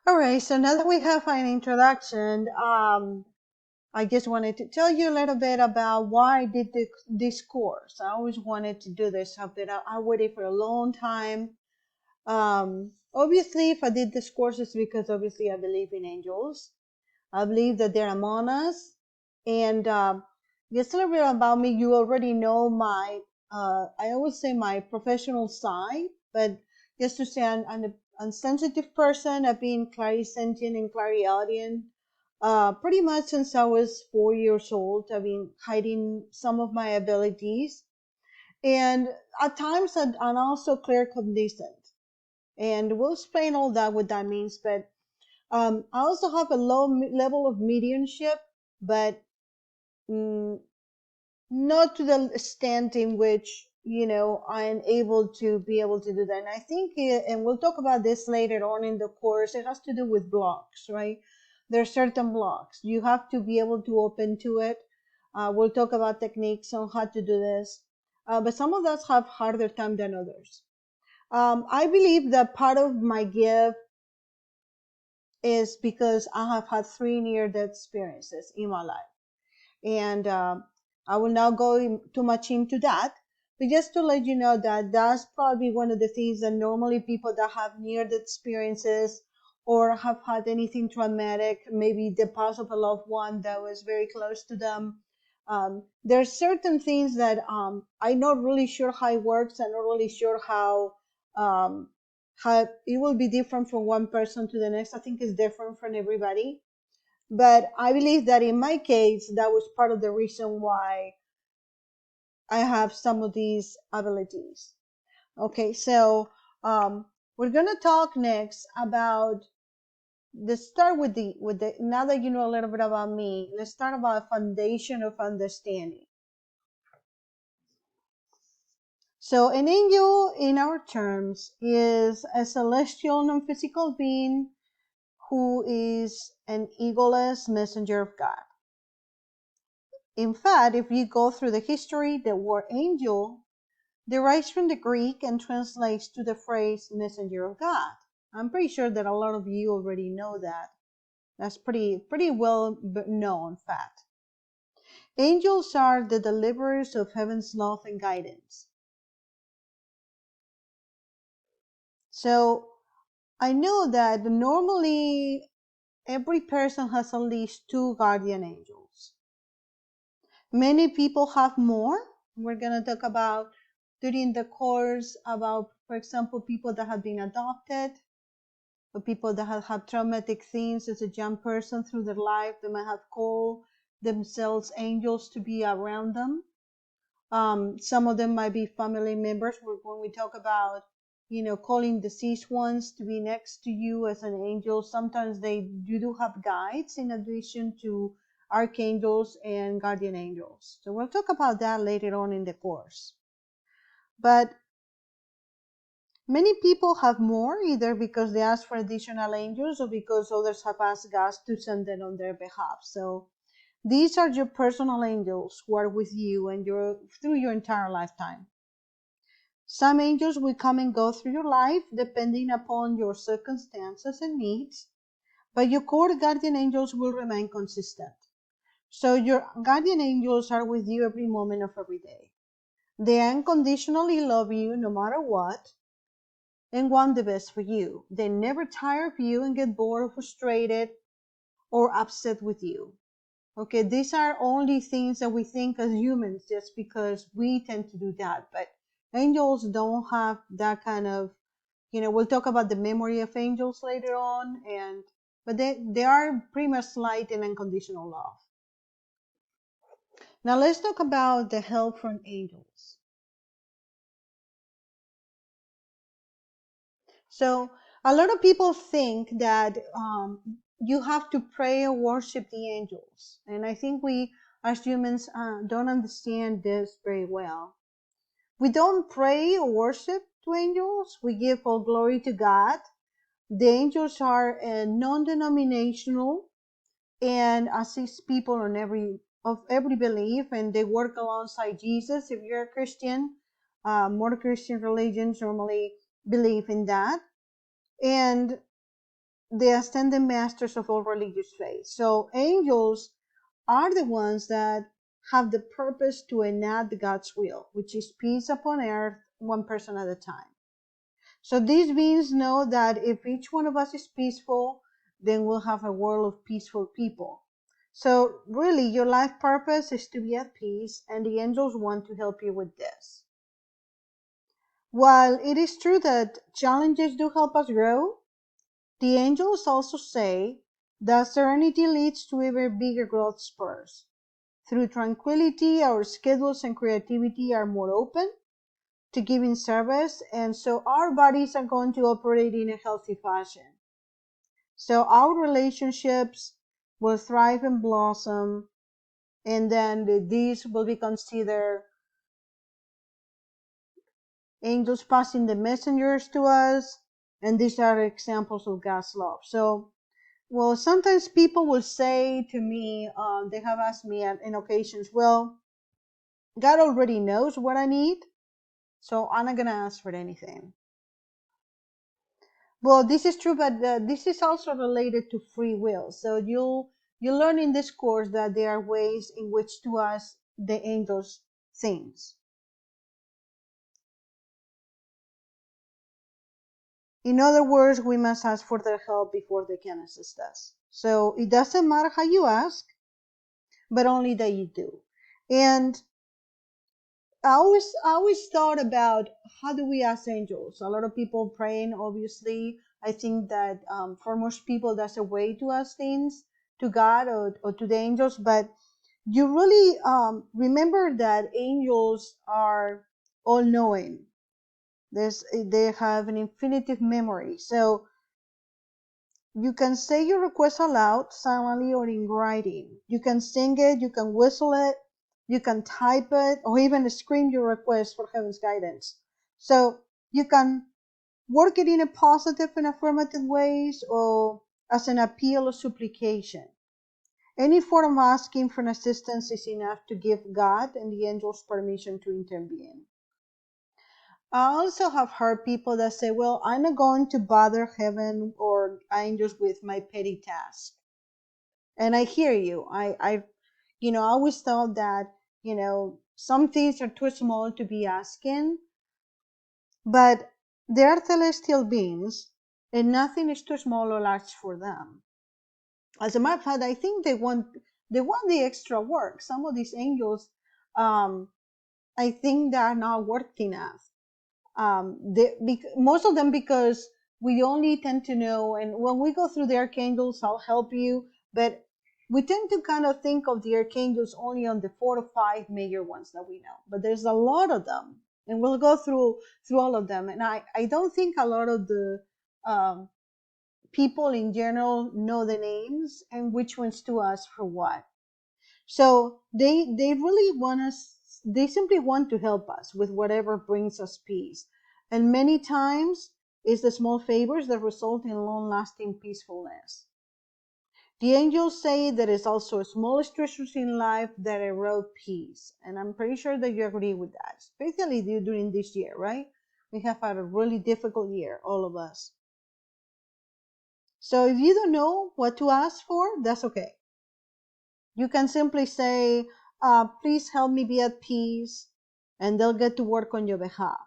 All right, so now that we have an introduction, I just wanted to tell you a little bit about why I did this course. I always wanted to do this. I waited for a long time. Obviously, if I did this course, it's because obviously I believe in angels. I believe that they're among us. And just a little bit about me, you already know I always say my professional side, but just to say I'm a sensitive person. I've been clarisentient and clairaudient pretty much since I was 4 years old. I've been hiding some of my abilities. And at times I'm also claircognizant. And we'll explain all that, what that means, but I also have a low level of mediumship, but mm, not to the extent in which, I am able to be able to do that. And I think, and we'll talk about this later on in the course, it has to do with blocks, right? There are certain blocks. You have to be able to open to it. We'll talk about techniques on how to do this. But some of us have harder time than others. I believe that part of my gift is because I have had 3 near-death experiences in my life. And I will not go too much into that, but just to let you know that that's probably one of the things that normally people that have near-death experiences or have had anything traumatic, maybe the pass of a loved one that was very close to them. There's certain things that I'm not really sure how it works. I'm not really sure um, how it will be different from one person to the next. I think it's different from everybody. But I believe that in my case, that was part of the reason why I have some of these abilities. Okay, so we're gonna talk next about let's start with the now that you know a little bit about me, let's start about foundation of understanding. So an angel in our terms is a celestial non-physical being who is an egoless messenger of God. In fact, if you go through the history, the word angel derives from the Greek and translates to the phrase messenger of God. I'm pretty sure that a lot of you already know that. That's pretty well known fact. Angels are the deliverers of heaven's love and guidance. So I know that normally every person has at least two guardian angels. Many people have more. We're going to talk about during the course about, for example, people that have been adopted, or people that have had traumatic things as a young person through their life. They might have called themselves angels to be around them. Some of them might be family members. When we talk about, calling deceased ones to be next to you as an angel, sometimes you do have guides in addition to archangels and guardian angels. So we'll talk about that later on in the course. But many people have more, either because they ask for additional angels or because others have asked God to send them on their behalf. So these are your personal angels who are with you and through your entire lifetime. Some angels will come and go through your life depending upon your circumstances and needs, but your core guardian angels will remain consistent. So your guardian angels are with you every moment of every day. They unconditionally love you no matter what and want the best for you. They never tire of you and get bored or frustrated or upset with you. Okay, these are only things that we think as humans just because we tend to do that. But angels don't have that kind of, we'll talk about the memory of angels later on, but they are pretty much light and unconditional love. Now let's talk about the help from angels. So a lot of people think that you have to pray or worship the angels. And I think we as humans don't understand this very well. We don't pray or worship to angels. We give all glory to God. The angels are non-denominational and assist people on every belief, and they work alongside Jesus. If you're a Christian, more Christian religions normally believe in that. And the ascended masters of all religious faiths. So angels are the ones that have the purpose to enact God's will, which is peace upon earth, one person at a time. So these beings know that if each one of us is peaceful, then we'll have a world of peaceful people. So really, your life purpose is to be at peace, and the angels want to help you with this. While it is true that challenges do help us grow, the angels also say that serenity leads to even bigger growth spurs. Through tranquility, our schedules and creativity are more open to giving service, and so our bodies are going to operate in a healthy fashion. So our relationships will thrive and blossom, and then these will be considered angels passing the messengers to us, and these are examples of God's love. So, well, sometimes people will say to me, they have asked me in occasions, well, God already knows what I need, so I'm not going to ask for anything. Well, this is true, but this is also related to free will. So you learn in this course that there are ways in which to ask the angels things. In other words, we must ask for their help before they can assist us. So it doesn't matter how you ask, but only that you do. And I always thought about how do we ask angels? A lot of people praying, obviously. I think that for most people, that's a way to ask things to God or to the angels. But you really remember that angels are all knowing. They have an infinitive memory. So you can say your request aloud, silently, or in writing. You can sing it, you can whistle it, you can type it, or even scream your request for heaven's guidance. So you can work it in a positive and affirmative ways or as an appeal or supplication. Any form of asking for assistance is enough to give God and the angels permission to intervene. I also have heard people that say, well, I'm not going to bother heaven or angels with my petty task. And I hear you. I always thought that, some things are too small to be asking, but they are celestial beings and nothing is too small or large for them. As a matter of fact, I think they want the extra work. Some of these angels, I think they are not worth enough. Most of them, because we only tend to know, and when we go through the archangels, I'll help you, but we tend to kind of think of the archangels only on the 4 to 5 major ones that we know, but there's a lot of them, and we'll go through all of them. And I don't think a lot of the um, people in general know the names and which ones to ask for what. So they really want us, they simply want to help us with whatever brings us peace. And many times it's the small favors that result in long-lasting peacefulness. The angels say there is also small stressors in life that erode peace. And I'm pretty sure that you agree with that, especially during this year, right? We have had a really difficult year, all of us. So if you don't know what to ask for, that's okay. You can simply say, please help me be at peace, and they'll get to work on your behalf.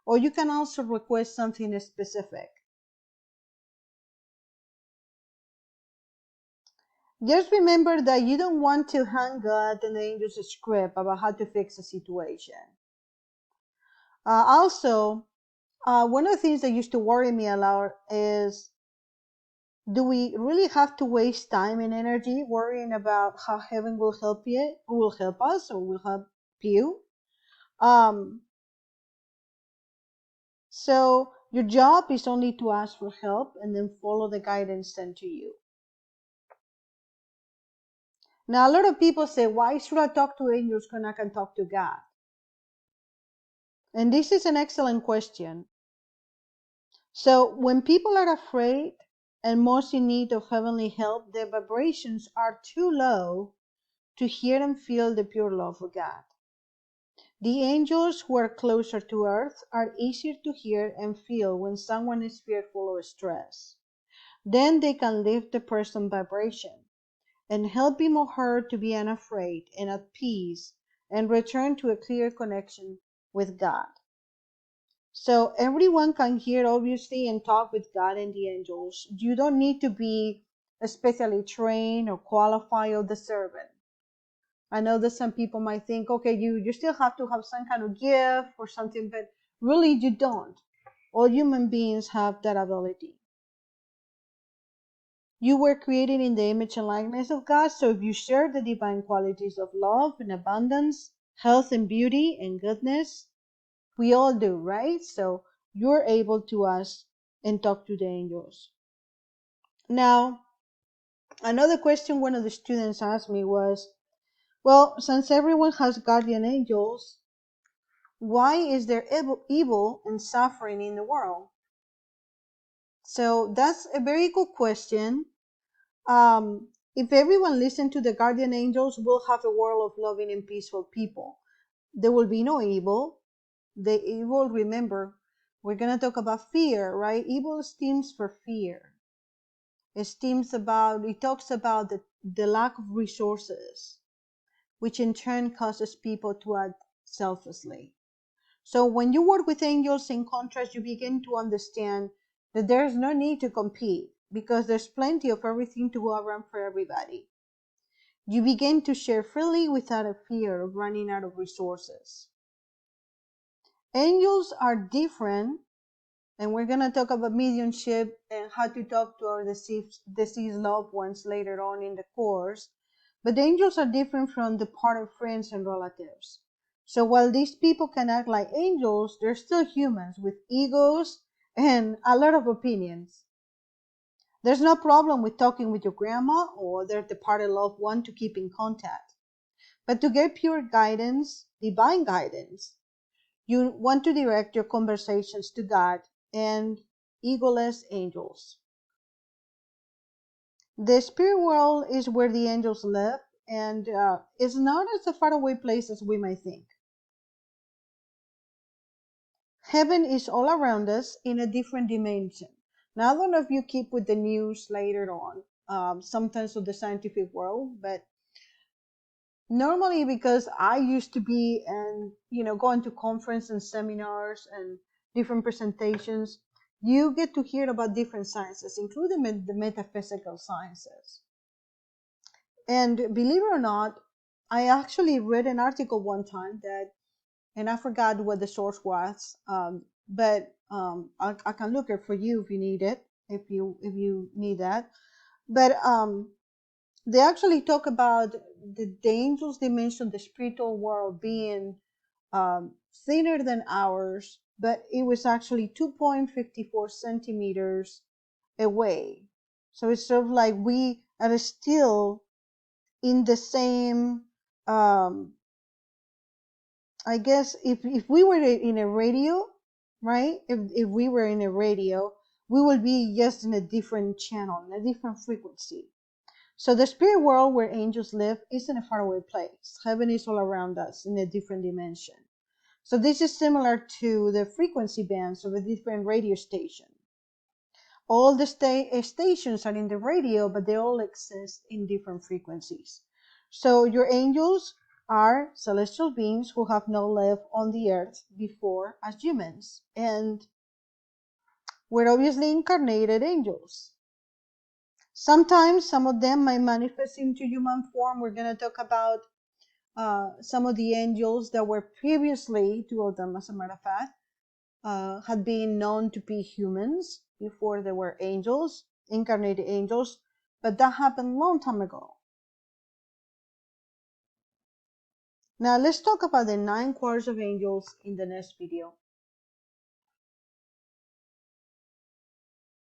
Or you can also request something specific. Just remember that you don't want to hang God and the angels script about how to fix a situation. Also, one of the things that used to worry me a lot is, do we really have to waste time and energy worrying about how heaven will help you, or will help us, or will help you? Um, So your job is only to ask for help and then follow the guidance sent to you. Now, a lot of people say, why should I talk to angels when I can talk to God? And this is an excellent question. So when people are afraid and most in need of heavenly help, their vibrations are too low to hear and feel the pure love of God. The angels who are closer to earth are easier to hear and feel when someone is fearful or stressed. Then they can lift the person's vibration and help him or her to be unafraid and at peace and return to a clear connection with God. So everyone can hear, obviously, and talk with God and the angels. You don't need to be especially trained or qualified or deserve it. I know that some people might think, okay, you still have to have some kind of gift or something, but really you don't. All human beings have that ability. You were created in the image and likeness of God, so if you share the divine qualities of love and abundance, health and beauty and goodness, we all do, right? So you're able to ask and talk to the angels. Now, another question one of the students asked me was, well, since everyone has guardian angels, why is there evil and suffering in the world? So that's a very good question. If everyone listened to the guardian angels, we'll have a world of loving and peaceful people. There will be no evil. The evil, remember, we're going to talk about fear, right? Evil stems for fear. It talks about the lack of resources, which in turn causes people to act selflessly. So when you work with angels, in contrast, you begin to understand that there's no need to compete because there's plenty of everything to go around for everybody. You begin to share freely without a fear of running out of resources. Angels are different, and we're going to talk about mediumship and how to talk to our deceased loved ones later on in the course. But angels are different from departed friends and relatives. So while these people can act like angels, they're still humans with egos and a lot of opinions. There's no problem with talking with your grandma or their departed loved one to keep in contact. But to get pure guidance, divine guidance, you want to direct your conversations to God and egoless angels. The spirit world is where the angels live, and it's not as a faraway place as we might think. Heaven is all around us in a different dimension. Now, I don't know if you keep with the news later on, sometimes of the scientific world, but normally because I used to be and going to conference and seminars and different presentations, you get to hear about different sciences, including the metaphysical sciences. And believe it or not, I actually read an article one time and I forgot what the source was, but I can look it for you if you need it, if you need that. But they actually talk about the angels. They mentioned the spiritual world being thinner than ours, but it was actually 2.54 centimeters away. So it's sort of like we are still in the same, I guess if we were in a radio, right? If we were in a radio, we would be just in a different channel, in a different frequency. So the spirit world where angels live isn't a faraway place. Heaven is all around us in a different dimension. So this is similar to the frequency bands of a different radio station. All the stations are in the radio, but they all exist in different frequencies. So your angels are celestial beings who have not lived on the earth before as humans. And we're obviously incarnated angels. Sometimes some of them might manifest into human form. We're going to talk about some of the angels that were previously, two of them as a matter of fact, had been known to be humans before they were angels, incarnated angels, but that happened a long time ago. Now let's talk about the 9 quarters of angels in the next video.